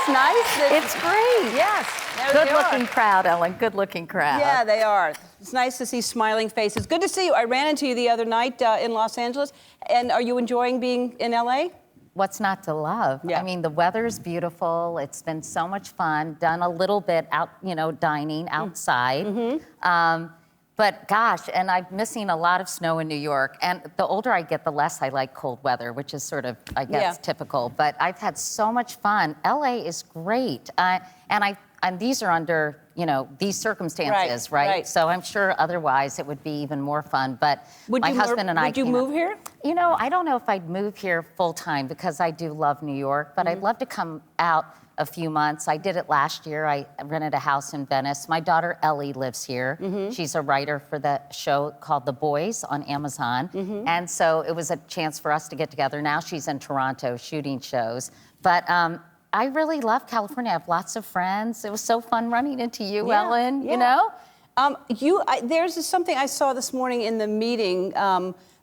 this nice? It's great. Yes. Good-looking crowd, Ellen. Good-looking crowd. Yeah, they are. It's nice to see smiling faces. Good to see you. I ran into you the other night in Los Angeles. And are you enjoying being in LA? What's not to love? Yeah. I mean, the weather's beautiful. It's been so much fun. Done a little bit out, dining outside. But gosh, and I'm missing a lot of snow in New York. And the older I get, the less I like cold weather, which is sort of, I guess, typical. But I've had so much fun. LA is great. And these are under, these circumstances, right? So I'm sure otherwise it would be even more fun. But my husband and I would you move here? I don't know if I'd move here full time because I do love New York, but I'd love to come out a few months. I did it last year. I rented a house in Venice. My daughter Ellie lives here. She's a writer for the show called The Boys on Amazon. And so it was a chance for us to get together. Now she's in Toronto shooting shows. But I really love California. I have lots of friends. It was so fun running into you, Ellen, There's something I saw this morning in the meeting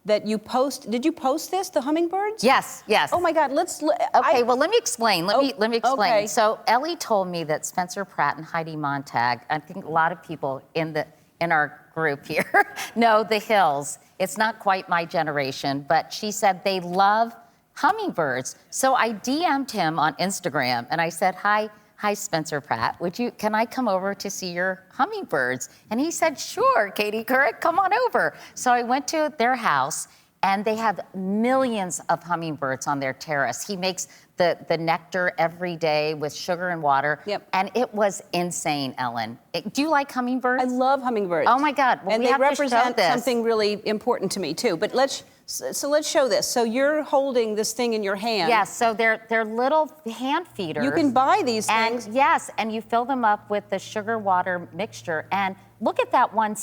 that you post. Did you post this, the Hummingbirds? Yes. Oh my God, Okay, well, let me explain. Let me explain. Okay. So Ellie told me that Spencer Pratt and Heidi Montag, I think a lot of people in our group here know the Hills. It's not quite my generation, but she said they love hummingbirds. So I DM'd him on Instagram and I said, hi Spencer Pratt, can I come over to see your hummingbirds? And he said, sure, Katie Couric, come on over. So I went to their house and they have millions of hummingbirds on their terrace. He makes the nectar every day with sugar and water. And it was insane, Ellen. Do you like hummingbirds? I love hummingbirds. Oh my God, well, and they represent something really important to me too. But let's show this. So you're holding this thing in your hand. Yes, so they're little hand feeders. You can buy these things. Yes, and you fill them up with the sugar water mixture. And look at that one.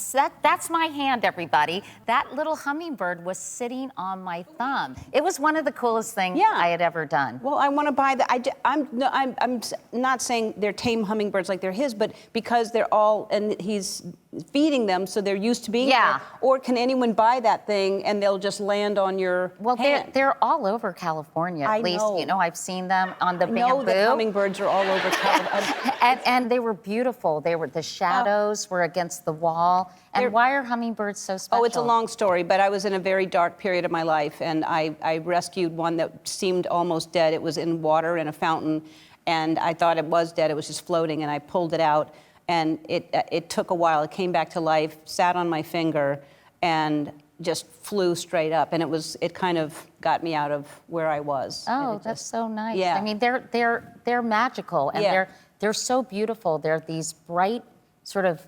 That's my hand, everybody. That little hummingbird was sitting on my thumb. It was one of the coolest things I had ever done. Well, I want to buy that. I'm not saying they're tame hummingbirds like they're his, but because they're all, and he's feeding them, so they're used to being there. Or can anyone buy that thing and they'll just land on your hand? They're all over California. At least, I've seen them on the bamboo. I know that hummingbirds are all over California. and they were beautiful. The shadows were against the wall. And why are hummingbirds so special? Oh, it's a long story, but I was in a very dark period of my life, and I rescued one that seemed almost dead. It was in water in a fountain, and I thought it was dead. It was just floating, and I pulled it out, and it took a while. It came back to life, sat on my finger, and just flew straight up, and it kind of got me out of where I was. Oh, that's so nice. Yeah. I mean, they're magical, and they're so beautiful. They're these bright sort of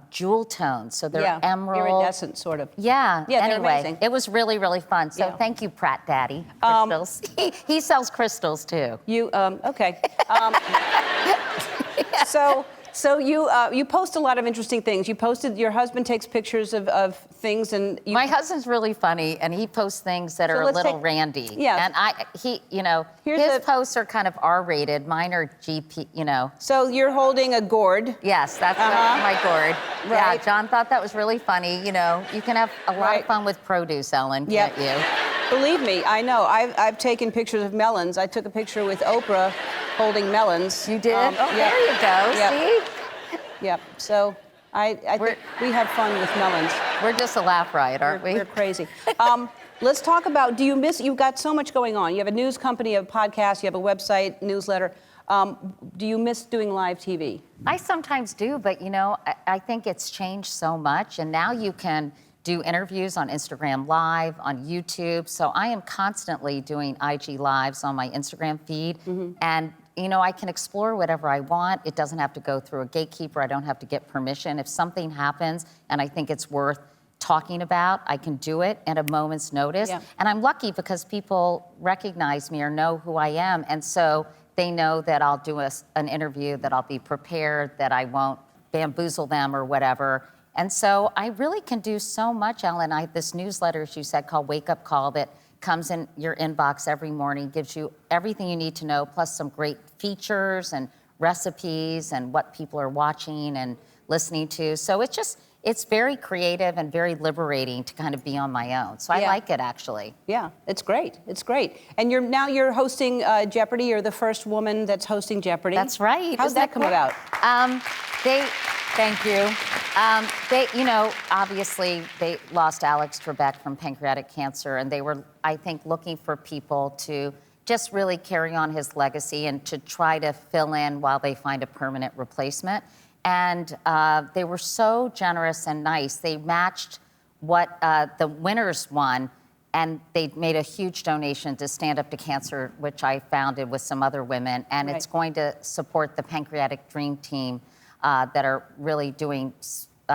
jewel tones, so they're emerald. Iridescent, sort of. Yeah. They're anyway, amazing. it was really, really fun. So thank you, Pratt Daddy. Crystals. He sells crystals too. Okay. So you post a lot of interesting things. You posted, your husband takes pictures of things, and my husband's really funny, and he posts things that are a little randy. Yeah. And his posts are kind of R-rated. Mine are GP. So you're holding a gourd. Yes, that's my gourd. Right. Yeah, John thought that was really funny. You can have a lot of fun with produce, Ellen. Can't you? Believe me, I know. I've taken pictures of melons. I took a picture with Oprah holding melons. You did? There you go. See? Yep. So I think we have fun with melons. We're just a laugh riot, aren't we? We're crazy. Let's talk about, you've got so much going on. You have a news company, a podcast, you have a website, newsletter. Do you miss doing live TV? I sometimes do, but I think it's changed so much, and now you can do interviews on Instagram Live, on YouTube. So I am constantly doing IG Lives on my Instagram feed. And, I can explore whatever I want. It doesn't have to go through a gatekeeper. I don't have to get permission. If something happens and I think it's worth talking about, I can do it at a moment's notice. And I'm lucky because people recognize me or know who I am. And so they know that I'll do an interview, that I'll be prepared, that I won't bamboozle them or whatever. And so I really can do so much, Ellen. I have this newsletter, as you said, called Wake Up Call that comes in your inbox every morning, gives you everything you need to know, plus some great features and recipes and what people are watching and listening to. So it's it's very creative and very liberating to kind of be on my own. So I Yeah. like it, actually. Yeah, it's great. It's great. And you're hosting Jeopardy. You're the first woman that's hosting Jeopardy. That's right. How's Isn't that come about? Thank you. Obviously, they lost Alex Trebek from pancreatic cancer, and they were, I think, looking for people to just really carry on his legacy and to try to fill in while they find a permanent replacement. And they were so generous and nice. They matched what the winners won, and they made a huge donation to Stand Up to Cancer, which I founded with some other women. And Right. it's going to support the Pancreatic Dream Team that are really doing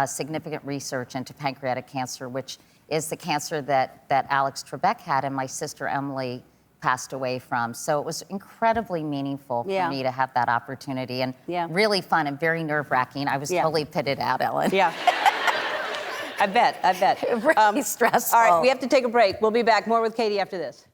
significant research into pancreatic cancer, which is the cancer that Alex Trebek had and my sister Emily passed away from. So it was incredibly meaningful for Yeah. me to have that opportunity, and Yeah. really fun and very nerve-wracking. I was Yeah. totally pitted out, Ellen. Yeah. I bet. Really stressful. All right, we have to take a break. We'll be back more with Katie after this.